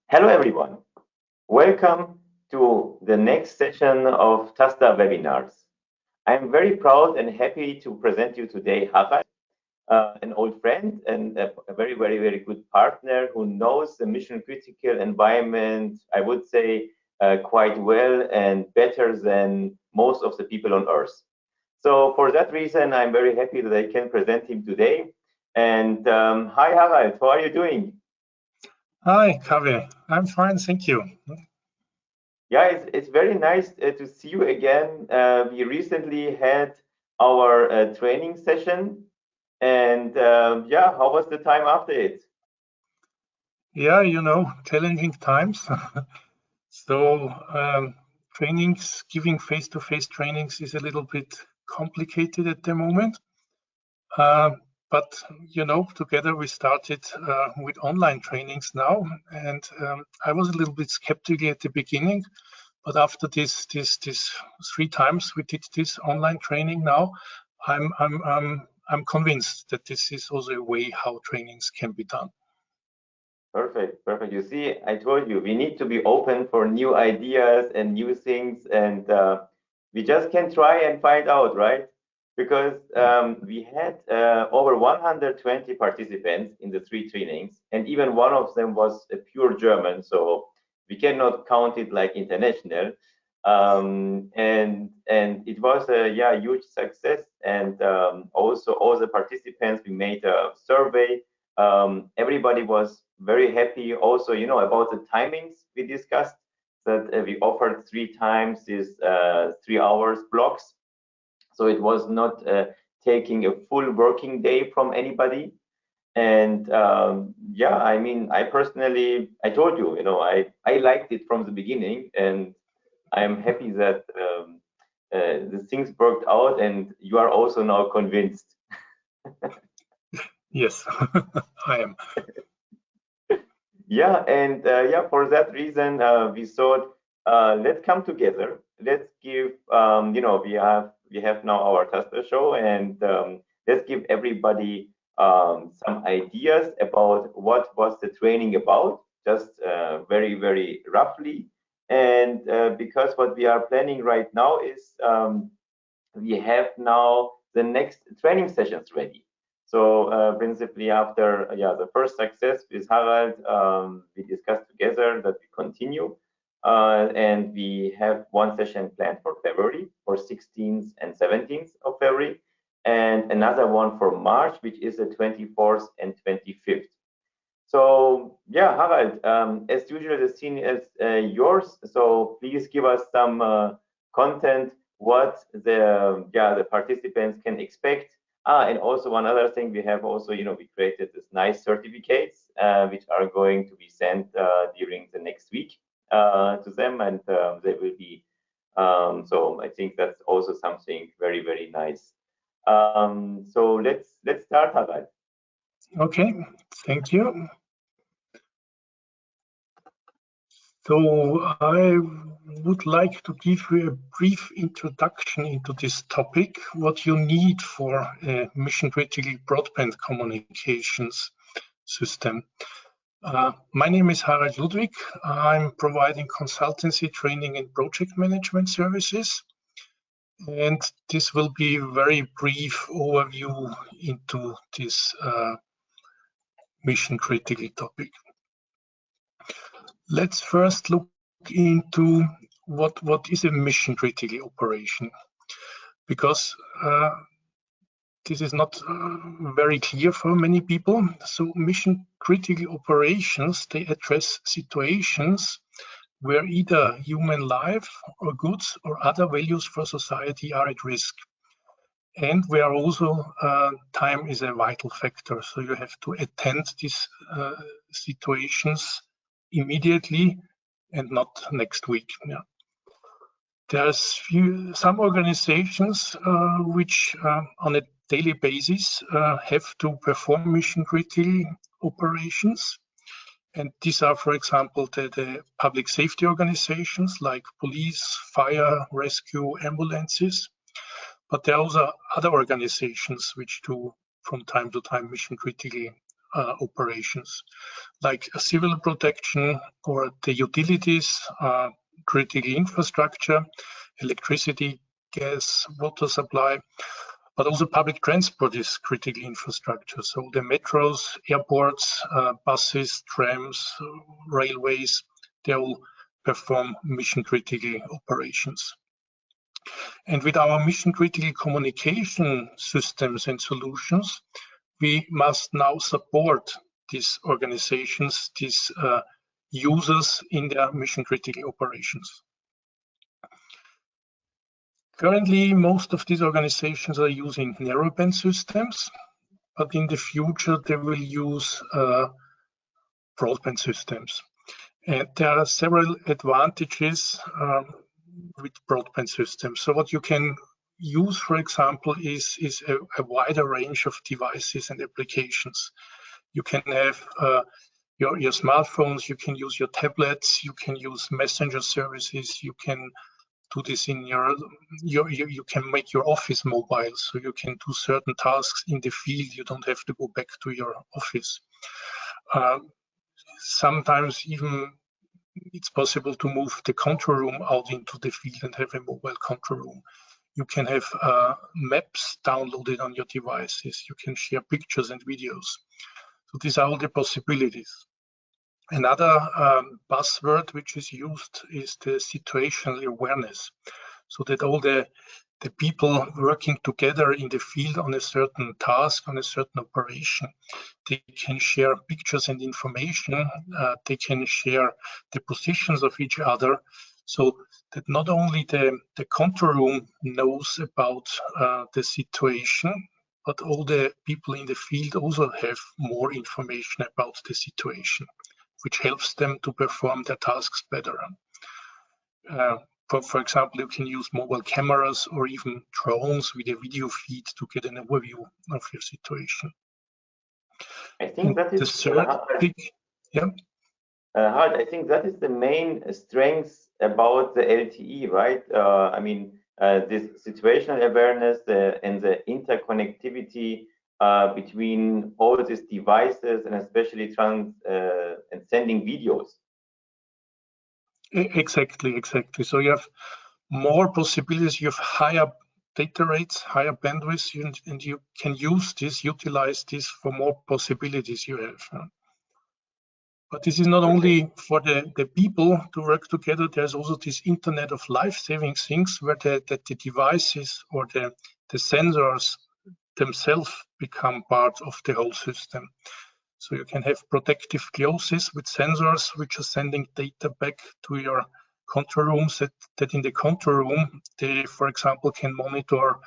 Hello, everyone. Welcome to the next session of TASSTA webinars. I'm very proud and happy to present you today Harald, an old friend and a very, very, very good partner who knows the mission critical environment, I would say, quite well and better than most of the people on Earth. So for that reason, I'm very happy that I can present him today. And hi, Harald, how are you doing? Hi, Javier. I'm fine, thank you. Yeah, it's very nice to see you again. We recently had our training session, and yeah, how was the time after it? Yeah, challenging times. So trainings, giving face-to-face trainings is a little bit complicated at the moment. But together we started with online trainings now, and I was a little bit skeptical at the beginning, but after this 3 times we did this online training now, I'm convinced that this is also a way how trainings can be done. Perfect, perfect. You see, I told you we need to be open for new ideas and new things, and we just can try and find out, right? Because we had over 120 participants in the 3 trainings, and even one of them was a pure German, so we cannot count it like international. And it was a huge success, and also all the participants, we made a survey. Everybody was very happy also, about the timings we discussed, that we offered 3 times these 3 hours blocks. So it was not taking a full working day from anybody. And yeah, I mean, I personally, I told you, I liked it from the beginning, and I'm happy that the things worked out, and you are also now convinced. Yes, I am. Yeah, and yeah, for that reason, we thought, let's come together. Let's give, we have now our TASSTA show, and let's give everybody some ideas about what was the training about, just very, very roughly. And because what we are planning right now is we have now the next training sessions ready. So principally after the first success with Harald, we discussed together that we continue, and we have one session planned for February, for 16th and 17th of February, and another one for March, which is the 24th and 25th. So yeah, Harald, as usual, the scene is yours. So please give us some content, what the participants can expect. And also one other thing, we have also, we created this nice certificates which are going to be sent during the next week to them, and they will be. So I think that's also something very, very nice. So let's start, Harald. Okay, thank you. So I would like to give you a brief introduction into this topic, what you need for a mission-critical broadband communications system. My name is Harald Ludwig. I'm providing consultancy, training, and project management services. And this will be a very brief overview into this mission-critical topic. Let's first look into what is a mission-critical operation, because this is not very clear for many people. So mission-critical operations, they address situations where either human life or goods or other values for society are at risk. And where also time is a vital factor. So you have to attend these situations immediately and not next week. Yeah. There's some organizations which on a daily basis have to perform mission critical operations. And these are, for example, the public safety organizations like police, fire, rescue, ambulances. But there are also other organizations which do from time to time mission critical operations, like civil protection or the utilities, critical infrastructure, electricity, gas, water supply, but also public transport is critical infrastructure. So the metros, airports, buses, trams, railways, they all perform mission critical operations. And with our mission critical communication systems and solutions, we must now support these organizations, these users in their mission critical operations. Currently, most of these organizations are using narrowband systems, but in the future they will use broadband systems. And there are several advantages with broadband systems. So what you can use, for example, is a wider range of devices and applications. You can have your smartphones, you can use your tablets, you can use messenger services, you can do this in you can make your office mobile, so you can do certain tasks in the field. You don't have to go back to your office. Sometimes even it's possible to move the control room out into the field and have a mobile control room. You can have maps downloaded on your devices. You can share pictures and videos. So these are all the possibilities. Another buzzword which is used is the situational awareness, so that all the people working together in the field on a certain task, on a certain operation, they can share pictures and information, they can share the positions of each other, so that not only the control room knows about the situation, but all the people in the field also have more information about the situation, which helps them to perform their tasks better. For example, you can use mobile cameras or even drones with a video feed to get an overview of your situation. I think that is Hart, I think that is the main strength about the LTE, right? I mean, this situational awareness and the interconnectivity between all these devices, and especially and sending videos. Exactly. So you have more possibilities, you have higher data rates, higher bandwidth, and you can utilize this for more possibilities you have. But this is not only for the people to work together, there's also this Internet of life-saving things where the devices or the sensors themselves become part of the whole system. So you can have protective glasses with sensors which are sending data back to your control rooms, that in the control room, they, for example, can monitor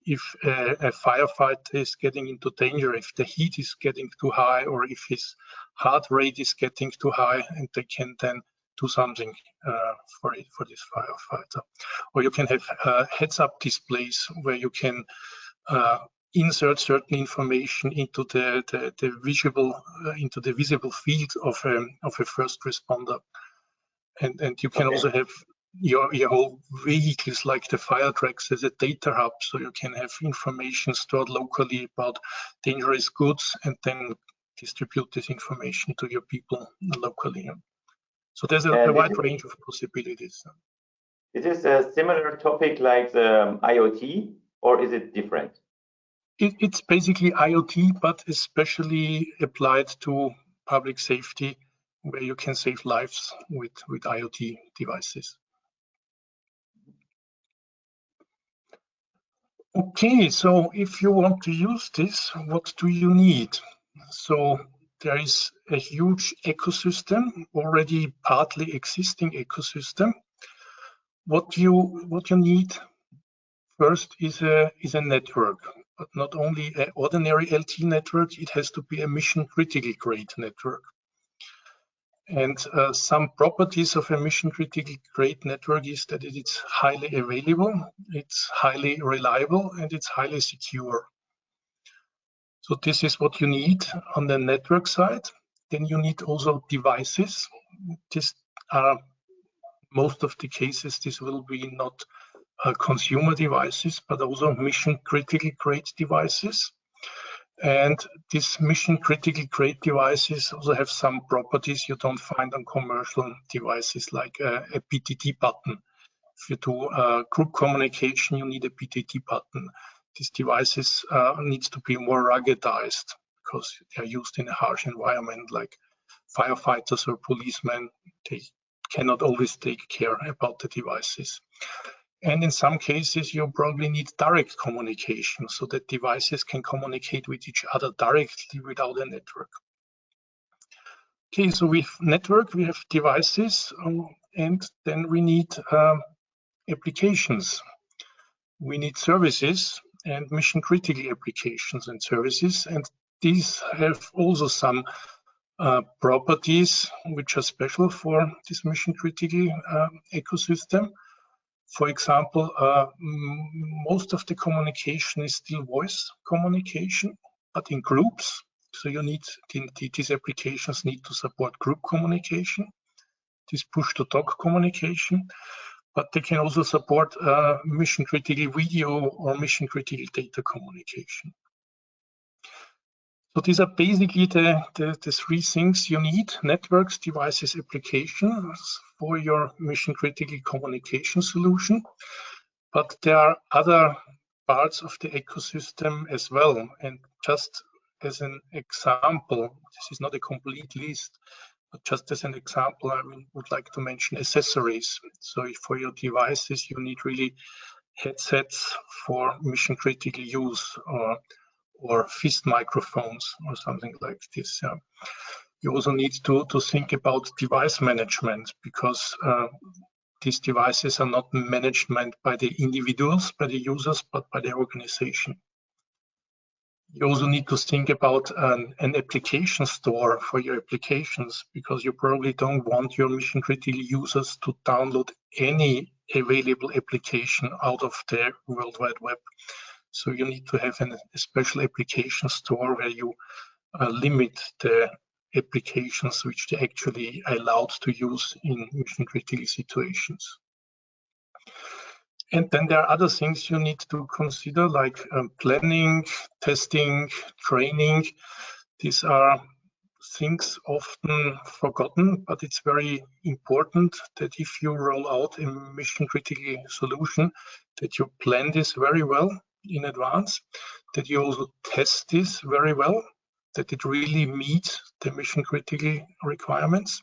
if a firefighter is getting into danger, if the heat is getting too high, or if his heart rate is getting too high, and they can then do something for this firefighter. Or you can have heads-up displays where you can insert certain information into the visible field of a first responder, and you can also have your whole vehicles, like the fire trucks, as a data hub, so you can have information stored locally about dangerous goods and then distribute this information to your people locally. So there's a wide range of possibilities. Is this a similar topic like the IoT, or is it different? It's basically IoT, but especially applied to public safety, where you can save lives with IoT devices. Okay, so if you want to use this, what do you need? So there is a huge ecosystem, already partly existing ecosystem. What you need first is a network, but not only an ordinary LTE network, it has to be a mission critical grade network. And some properties of a mission critical grade network is that it's highly available, it's highly reliable, and it's highly secure. So this is what you need on the network side. Then you need also devices. This are most of the cases, this will be not consumer devices, but also mission critical grade devices. And these mission-critical great devices also have some properties you don't find on commercial devices, like a PTT button. If you do group communication, you need a PTT button. These devices need to be more ruggedized because they are used in a harsh environment, like firefighters or policemen. They cannot always take care about the devices. And in some cases, you probably need direct communication so that devices can communicate with each other directly without a network. Okay, so with network, we have devices, and then we need applications. We need services and mission-critical applications and services, and these have also some properties which are special for this mission-critical ecosystem. For example, most of the communication is still voice communication, but in groups. So you need these applications need to support group communication, this push-to-talk communication, but they can also support mission-critical video or mission-critical data communication. So these are basically the three things you need: networks, devices, applications for your mission-critical communication solution. But there are other parts of the ecosystem as well. And just as an example, this is not a complete list, but just as an example, I would like to mention accessories. So for your devices, you need really headsets for mission-critical use, or fist microphones or something like this. You also need to think about device management, because these devices are not managed by the individuals, by the users, but by the organization. You also need to think about an application store for your applications, because you probably don't want your mission-critical users to download any available application out of the World Wide Web. So you need to have a special application store where you limit the applications which they actually are allowed to use in mission-critical situations. And then there are other things you need to consider, like planning, testing, training. These are things often forgotten, but it's very important that if you roll out a mission-critical solution, that you plan this very well in advance, that you also test this very well, that it really meets the mission-critical requirements.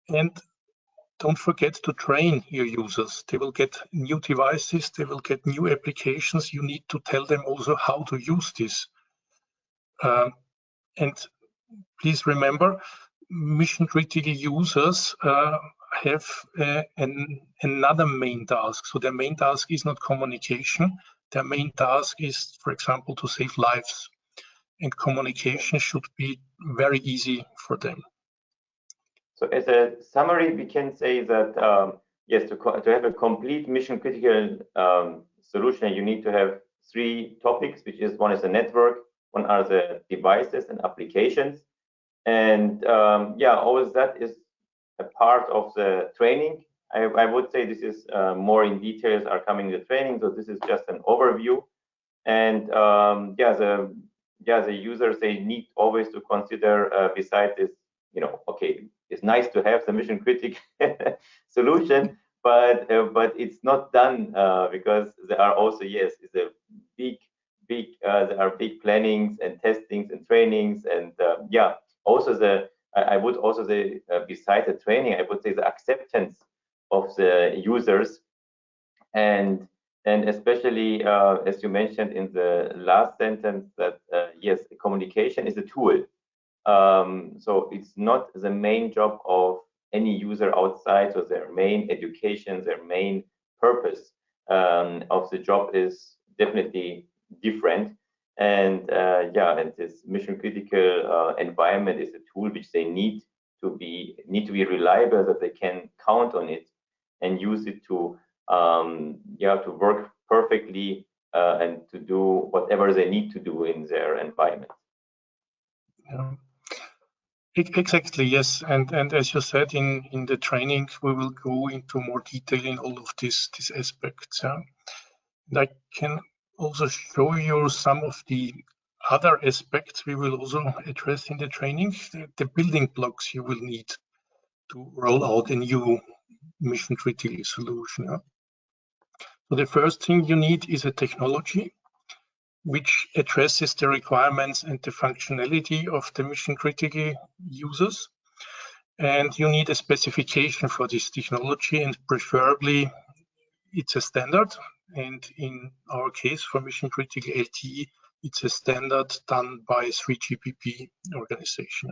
And don't forget to train your users. They will get new devices, they will get new applications. You need to tell them also how to use this. And please remember, mission-critical users have another main task. So their main task is not communication. Their main task is, for example, to save lives. And communication should be very easy for them. So as a summary, we can say that, yes, to have a complete mission-critical solution, you need to have three topics, which is one is the network, one are the devices and applications. And yeah, all of that is a part of the training. I would say this is more in details are coming in the training. So this is just an overview. And the users, they need always to consider besides this, okay, it's nice to have the mission critical solution, but it's not done because there are also, yes, it's a big there are big plannings and testings and trainings, and yeah, also I would also say besides the training, I would say the acceptance of the users, and especially as you mentioned in the last sentence that yes, communication is a tool. So it's not the main job of any user outside. So their main education, their main purpose of the job is definitely different. And yeah, and this mission critical environment is a tool which they need to be reliable, that they can count on it and use it to to work perfectly and to do whatever they need to do in their environment. Yeah. Exactly, yes. And as you said, in the training, we will go into more detail in all of these aspects. Yeah? And I can also show you some of the other aspects we will also address in the training, the building blocks you will need to roll out a new mission-critical solution. So the first thing you need is a technology which addresses the requirements and the functionality of the mission-critical users. And you need a specification for this technology, and preferably it's a standard. And in our case, for mission-critical LTE, it's a standard done by 3GPP organization.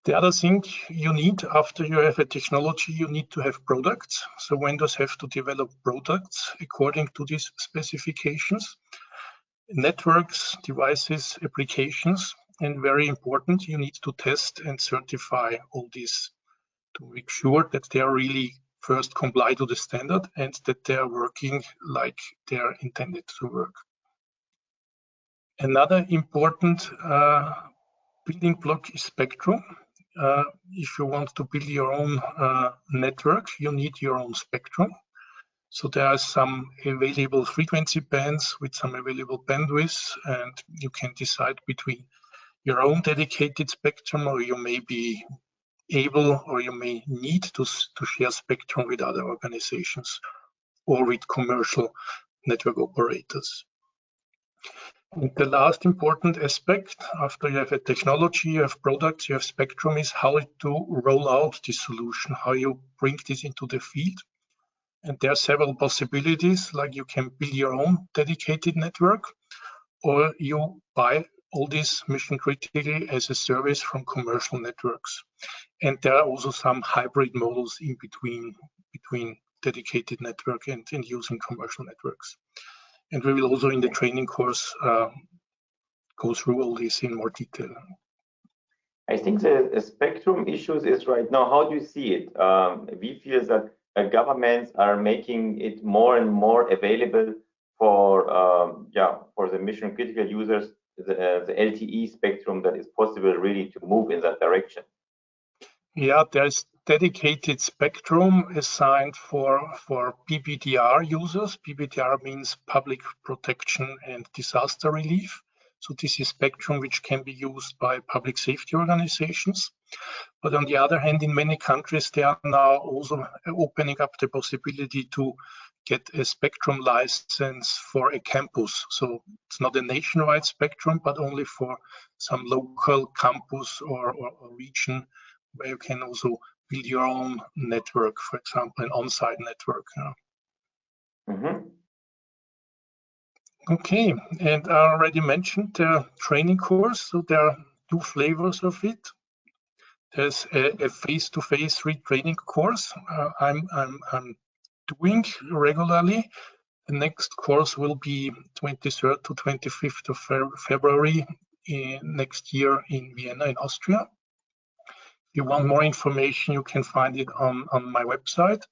The other thing you need after you have a technology, you need to have products. So vendors have to develop products according to these specifications, networks, devices, applications, and very important, you need to test and certify all these to make sure that they are really first comply to the standard and that they are working like they are intended to work. Another important building block is spectrum. If you want to build your own network, you need your own spectrum. So there are some available frequency bands with some available bandwidth, and you can decide between your own dedicated spectrum, or you may be able or you may need to share spectrum with other organizations or with commercial network operators. And the last important aspect, after you have a technology, you have products, you have spectrum, is how to roll out this solution, how you bring this into the field. And there are several possibilities, like you can build your own dedicated network, or you buy all this mission critically as a service from commercial networks. And there are also some hybrid models in between dedicated network and using commercial networks. And we will also in the training course go through all this in more detail. I think the spectrum issues is right now, how do you see it? We feel that governments are making it more and more available for the mission critical users, the LTE spectrum that is possible really to move in that direction. Yeah, there's dedicated spectrum assigned for PBDR users. PBDR means public protection and disaster relief. So this is spectrum which can be used by public safety organizations. But on the other hand, in many countries, they are now also opening up the possibility to get a spectrum license for a campus. So it's not a nationwide spectrum, but only for some local campus or region where you can also build your own network, for example, an on-site network. Okay, and I already mentioned the training course. So there are two flavors of it. There's a face-to-face retraining course I'm doing regularly. The next course will be 23rd to 25th of February next year in Vienna, in Austria. If you want more information, you can find it on my website,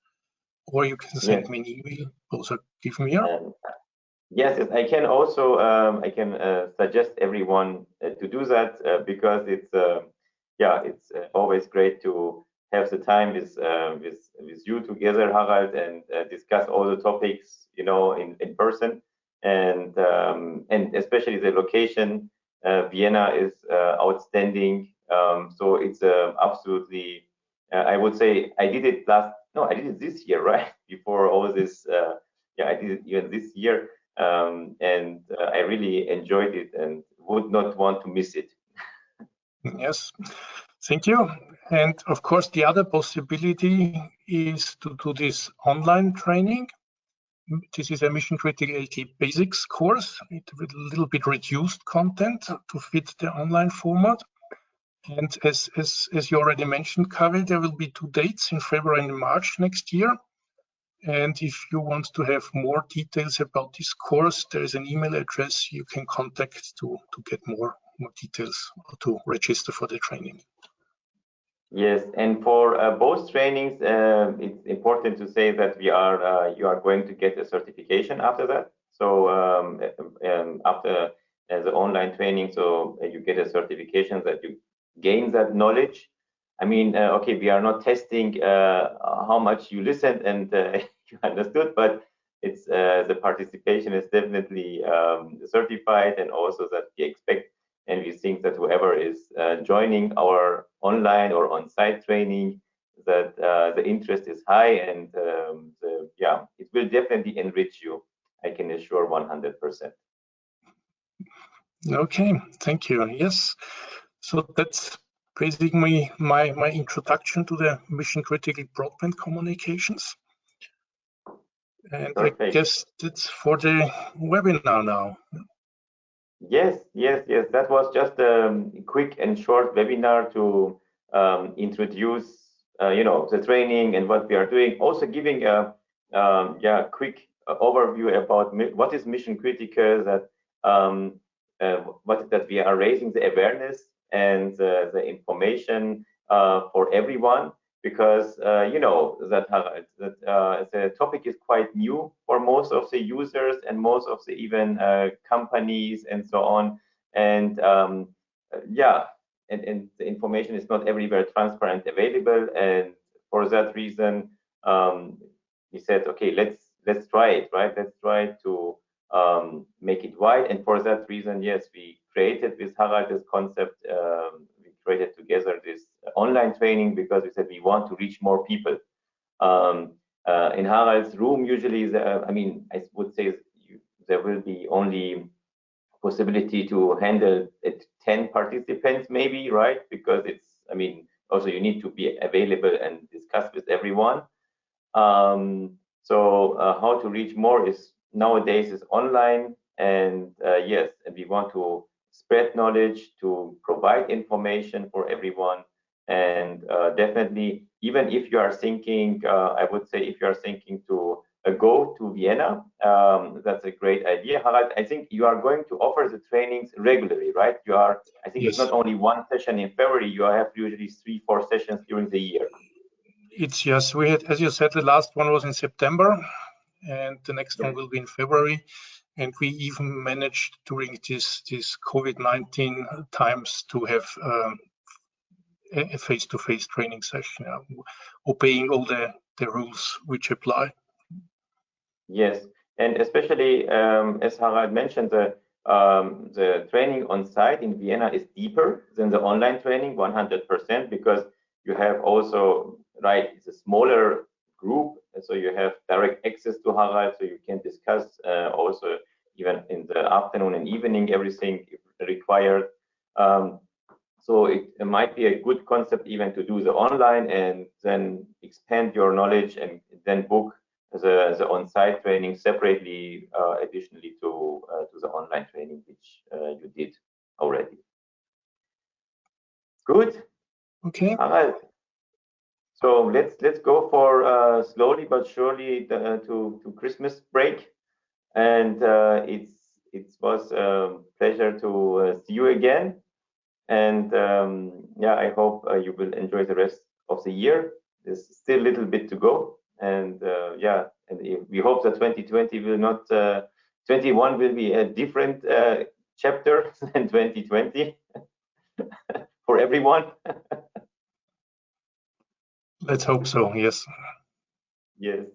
or you can send me an email. Also, give me here. Yes, I can also suggest everyone to do that because it's it's always great to have the time with you together, Harald, and discuss all the topics, in person, and especially the location. Vienna is outstanding. So it's absolutely, I would say, I did it this year, right? Before all this, I did it even this year. And I really enjoyed it and would not want to miss it. Yes, thank you. And of course, the other possibility is to do this online training. This is a mission critical LTE basics course with a little bit reduced content to fit the online format. And as you already mentioned, Kari, there will be 2 dates in February and March next year. And if you want to have more details about this course, there is an email address you can contact to get more details or to register for the training. Yes, and for both trainings, it's important to say that you are going to get a certification after that. So after the online training, so you get a certification that you gain that knowledge. I mean, okay, we are not testing how much you listened and you understood, but it's the participation is definitely certified, and also that we expect and we think that whoever is joining our online or on-site training, that the interest is high, and yeah, it will definitely enrich you. I can assure 100%. Okay, thank you. Yes, so that's basically my introduction to the mission critical broadband communications. And Perfect. I guess that's for the webinar now. Yes. That was just a quick and short webinar to introduce, the training and what we are doing. Also giving a quick overview about what is mission critical. That that we are raising the awareness and the information for everyone, because the topic is quite new for most of the users and most of the even companies and so on, and and the information is not everywhere transparent available, and for that reason we said, okay, let's try it, right? Let's try to make it wide, and for that reason, yes, we created with Harald this concept. We created together this online training because we said we want to reach more people. In Harald's room, usually, I would say there will be only possibility to handle 10 participants, maybe, right? Because it's, also you need to be available and discuss with everyone. So how to reach more is nowadays is online, and yes, and we want to spread knowledge, to provide information for everyone, and definitely, even if you are thinking, I would say, if you are thinking to go to Vienna, that's a great idea. Harald, I think you are going to offer the trainings regularly, right? You are, I think, Yes. It's not only one session in February, you have usually 3-4 sessions during the year. It's, yes, we had, as you said, the last one was in September, and the next one will be in February. And we even managed during this COVID-19 times to have a face-to-face training session, obeying all the rules which apply. Yes, and especially as Harald mentioned, the training on site in Vienna is deeper than the online training, 100%, because you have also, right, it's a smaller group, and so you have direct access to Harald, so you can discuss also even in the afternoon and evening everything required. So it might be a good concept even to do the online and then expand your knowledge and then book the on-site training separately, additionally to the online training which you did already. Good. Okay. All right. So let's go for slowly but surely to Christmas break, and it was a pleasure to see you again. And yeah, I hope you will enjoy the rest of the year. There's still a little bit to go, and yeah, and we hope that 2020 will not, 21 will be a different chapter than 2020 for everyone. Let's hope so. Yes. Yes,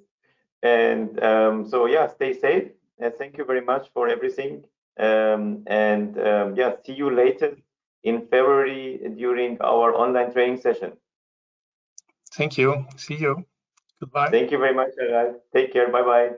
and so yeah, stay safe, and thank you very much for everything. And yeah, see you later in February during our online training session. Thank you. See you. Goodbye. Thank you very much, Harald. Take care. Bye-bye.